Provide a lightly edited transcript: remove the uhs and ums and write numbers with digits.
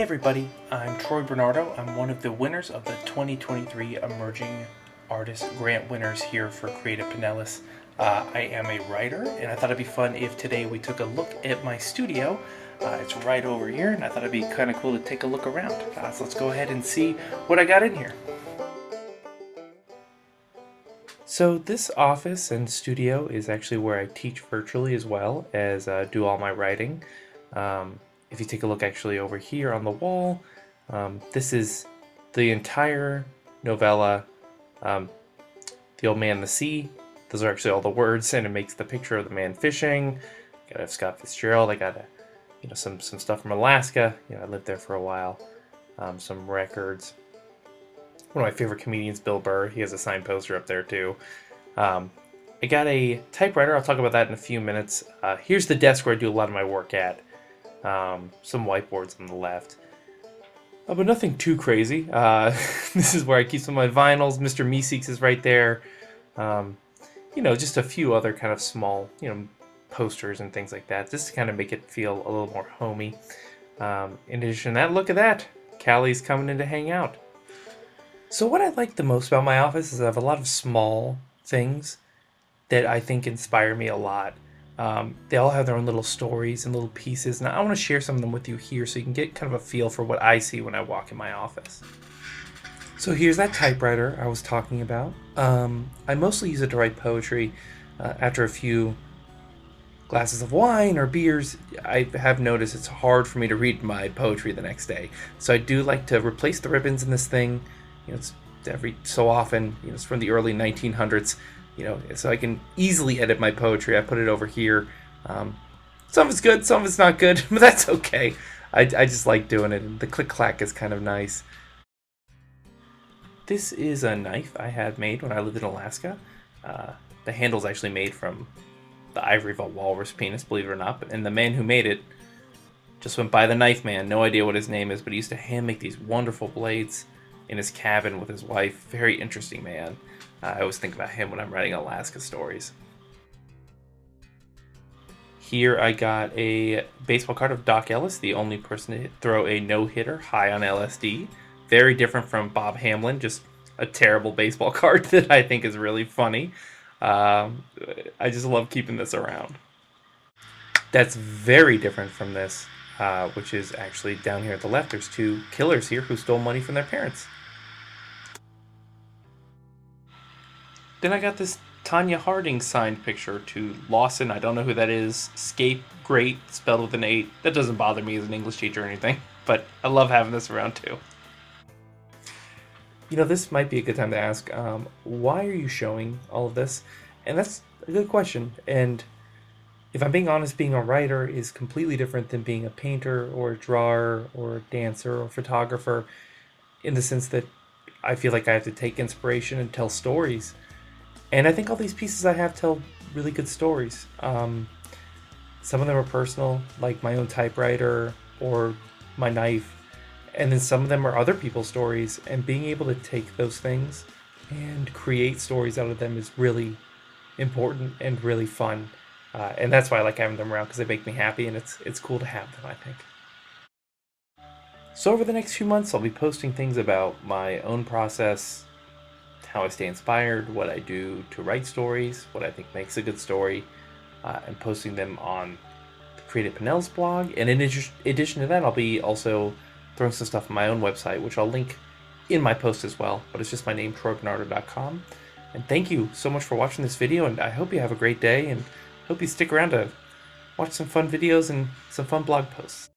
Hey everybody, I'm Troy Bernardo. I'm one of the winners of the 2023 Emerging Artist Grant winners here for Creative Pinellas. I am a writer, and I thought it'd be fun if today we took a look at my studio. It's right over here, and I thought it'd be kind of cool to take a look around. So let's go ahead and see what I got in here. So this office and studio is actually where I teach virtually as well as do all my writing. If you take a look actually over here on the wall, this is the entire novella, The Old Man and the Sea. Those are actually all the words, and it makes the picture of the man fishing. I got Scott Fitzgerald. I got some stuff from Alaska. I lived there for a while. Some records. One of my favorite comedians, Bill Burr. He has a signed poster up there too. I got a typewriter. I'll talk about that in a few minutes. Here's the desk where I do a lot of my work at. Some whiteboards on the left. But nothing too crazy. This is where I keep some of my vinyls. Mr. Meeseeks is right there. Just a few other kind of small, posters and things like that, just to kind of make it feel a little more homey. In addition to that, look at that. Callie's coming in to hang out. So what I like the most about my office is I have a lot of small things that I think inspire me a lot. They all have their own little stories and little pieces, and I want to share some of them with you here so you can get kind of a feel for what I see when I walk in my office. So here's that typewriter I was talking about. I mostly use it to write poetry. After a few glasses of wine or beers, I have noticed it's hard for me to read my poetry the next day. So I do like to replace the ribbons in this thing. It's every so often. It's from the early 1900s. So I can easily edit my poetry. I put it over here. Some of it's good, some of it's not good, but that's okay. I just like doing it, and the click-clack is kind of nice. This is a knife I had made when I lived in Alaska. The handle's actually made from the ivory of a walrus penis, believe it or not, and the man who made it just went by the Knife Man. No idea what his name is, but he used to hand make these wonderful blades in his cabin with his wife. Very interesting man. I always think about him when I'm writing Alaska stories. Here I got a baseball card of Doc Ellis, the only person to throw a no-hitter high on LSD. Very different from Bob Hamlin, just a terrible baseball card that I think is really funny. I just love keeping this around. That's very different from this, which is actually down here at the left. There's two killers here who stole money from their parents. Then I got this Tanya Harding signed picture to Lawson. I don't know who that is. Scape Great, spelled with an 8. That doesn't bother me as an English teacher or anything, but I love having this around too. This might be a good time to ask, why are you showing all of this? And that's a good question. And if I'm being honest, being a writer is completely different than being a painter or a drawer or a dancer or photographer, in the sense that I feel like I have to take inspiration and tell stories. And I think all these pieces I have tell really good stories. Some of them are personal, like my own typewriter or my knife. And then some of them are other people's stories. And being able to take those things and create stories out of them is really important and really fun. And that's why I like having them around, because they make me happy, and it's cool to have them, I think. So over the next few months, I'll be posting things about my own process, how I stay inspired, what I do to write stories, what I think makes a good story, and posting them on the Creative Pinellas blog. And in addition to that, I'll be also throwing some stuff on my own website, which I'll link in my post as well. But it's just my name, troybernardo.com. And thank you so much for watching this video, and I hope you have a great day, and hope you stick around to watch some fun videos and some fun blog posts.